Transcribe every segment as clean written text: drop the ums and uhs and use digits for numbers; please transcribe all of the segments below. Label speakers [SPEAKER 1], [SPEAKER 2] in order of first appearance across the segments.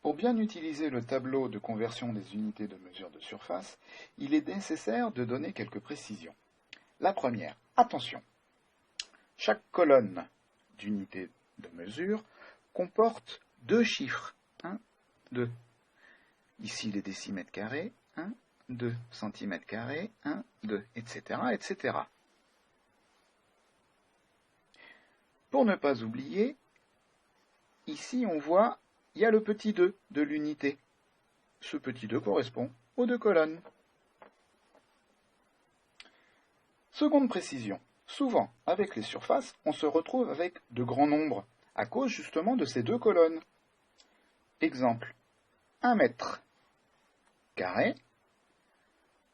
[SPEAKER 1] Pour bien utiliser le tableau de conversion des unités de mesure de surface, il est nécessaire de donner quelques précisions. La première, attention, chaque colonne d'unité de mesure comporte deux chiffres, 1, 2. Ici les décimètres carrés, 1, 2 centimètres carrés, 1, 2, etc., etc. Pour ne pas oublier, ici on voit, il y a le petit 2 de l'unité. Ce petit 2 correspond aux deux colonnes. Seconde précision, souvent avec les surfaces, on se retrouve avec de grands nombres, à cause justement de ces deux colonnes. Exemple, 1 mètre carré,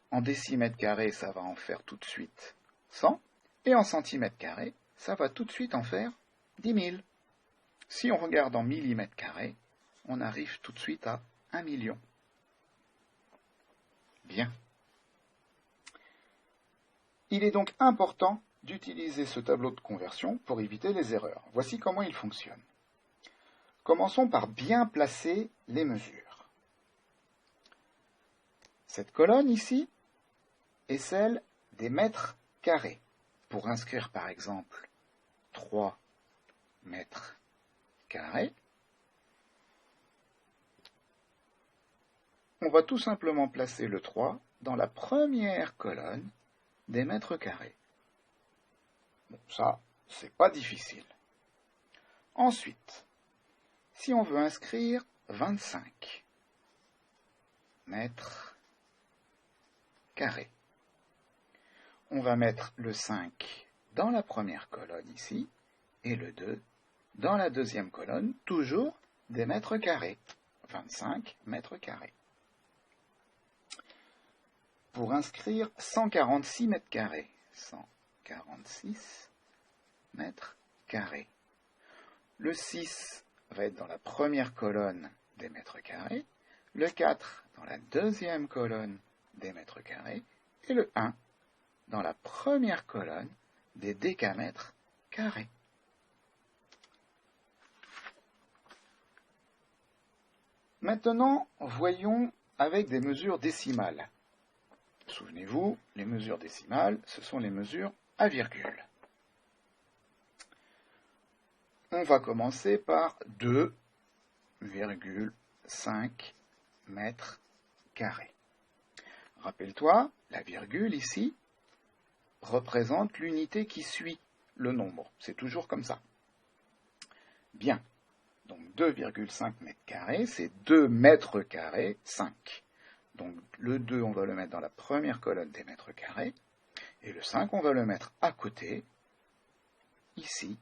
[SPEAKER 1] en décimètres carrés, ça va en faire tout de suite 100, et en centimètres carrés, ça va tout de suite en faire 10 000. Si on regarde en millimètres carrés, on arrive tout de suite à 1 million. Bien. Il est donc important d'utiliser ce tableau de conversion pour éviter les erreurs. Voici comment il fonctionne. Commençons par bien placer les mesures. Cette colonne ici est celle des mètres carrés. Pour inscrire par exemple 3 mètres carrés, on va tout simplement placer le 3 dans la première colonne des mètres carrés. Bon, ça, c'est pas difficile. Ensuite, si on veut inscrire 25 mètres carrés, on va mettre le 5 dans la première colonne ici, et le 2 dans la deuxième colonne, toujours des mètres carrés. 25 mètres carrés. Pour inscrire 146 mètres carrés. 146 mètres carrés. Le 6 va être dans la première colonne des mètres carrés, le 4 dans la deuxième colonne des mètres carrés, et le 1 dans la première colonne des décamètres carrés. Maintenant, voyons avec des mesures décimales. Souvenez-vous, les mesures décimales, ce sont les mesures à virgule. On va commencer par 2,5 mètres carrés. Rappelle-toi, la virgule ici représente l'unité qui suit le nombre. C'est toujours comme ça. Bien. Donc 2,5 mètres carrés, c'est 2 mètres carrés, 5. Donc le 2, on va le mettre dans la première colonne des mètres carrés, et le 5, on va le mettre à côté, ici.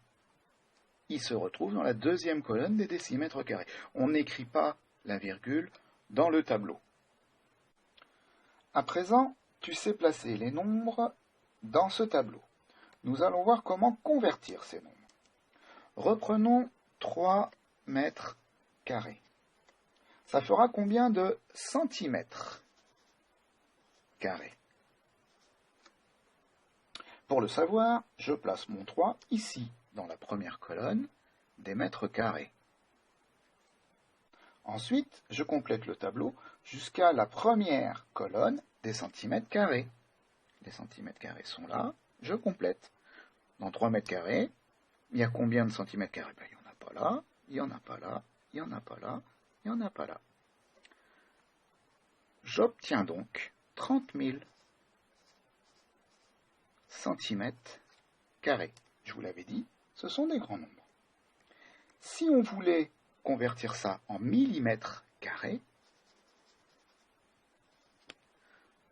[SPEAKER 1] Il se retrouve dans la deuxième colonne des décimètres carrés. On n'écrit pas la virgule dans le tableau. À présent, tu sais placer les nombres dans ce tableau. Nous allons voir comment convertir ces nombres. Reprenons 3 mètres carrés. Ça fera combien de centimètres carrés? Pour le savoir, je place mon 3 ici, dans la première colonne des mètres carrés. Ensuite, je complète le tableau jusqu'à la première colonne des centimètres carrés. Les centimètres carrés sont là, je complète. Dans 3 mètres carrés, il y a combien de centimètres carrés? Il n'y en a pas là, il n'y en a pas là, il n'y en a pas là, il n'y en a pas là. J'obtiens donc 30 000 centimètres carrés. Je vous l'avais dit, ce sont des grands nombres. Si on voulait convertir ça en millimètres carrés,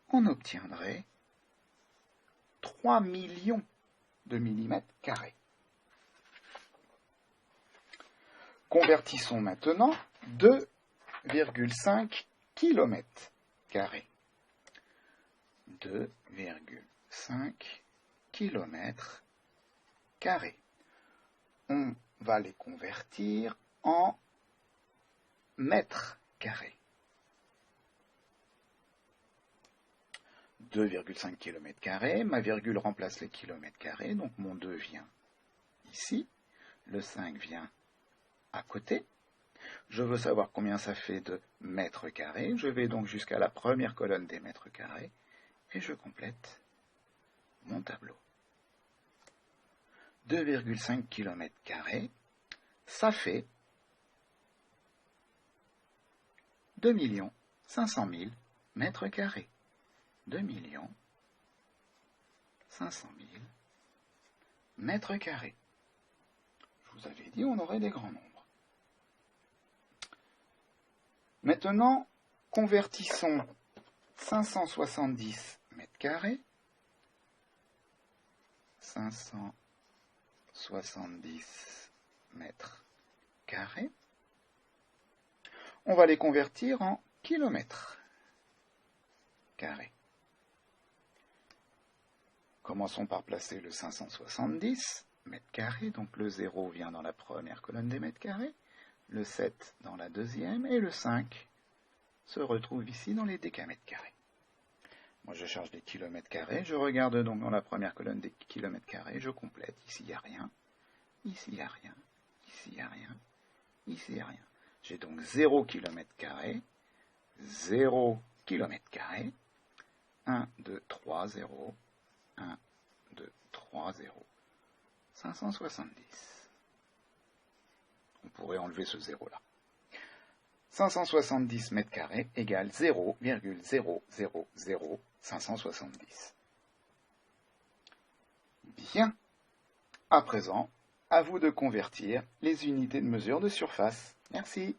[SPEAKER 1] on obtiendrait 3 millions de millimètres carrés. Convertissons maintenant 2,5 kilomètres carrés. 2,5 kilomètres carrés. On va les convertir en mètres carrés. 2,5 km carrés, ma virgule remplace les kilomètres carrés, donc mon 2 vient ici, le 5 vient à côté. Je veux savoir combien ça fait de mètres carrés. Je vais donc jusqu'à la première colonne des mètres carrés et je complète mon tableau. 2,5 km², ça fait 2 500 000 mètres carrés. 2 500 000 mètres carrés. Je vous avais dit, on aurait des grands nombres. Maintenant, convertissons 570 mètres carrés. 570 mètres carrés. On va les convertir en kilomètres carrés. Commençons par placer le 570 mètres carrés, donc le 0 vient dans la première colonne des mètres carrés, le 7 dans la deuxième, et le 5 se retrouve ici dans les décamètres carrés. Moi je cherche des kilomètres carrés, je regarde donc dans la première colonne des kilomètres carrés, je complète, ici il n'y a rien, ici il n'y a rien, ici il n'y a rien, ici il n'y a rien. J'ai donc 0 km², 0 km², 1, 2, 3, 0, 1, 2, 3, 0, 570. On pourrait enlever ce 0 là. 570 mètres carrés égale 0,000570. Bien. À présent, à vous de convertir les unités de mesure de surface. Merci.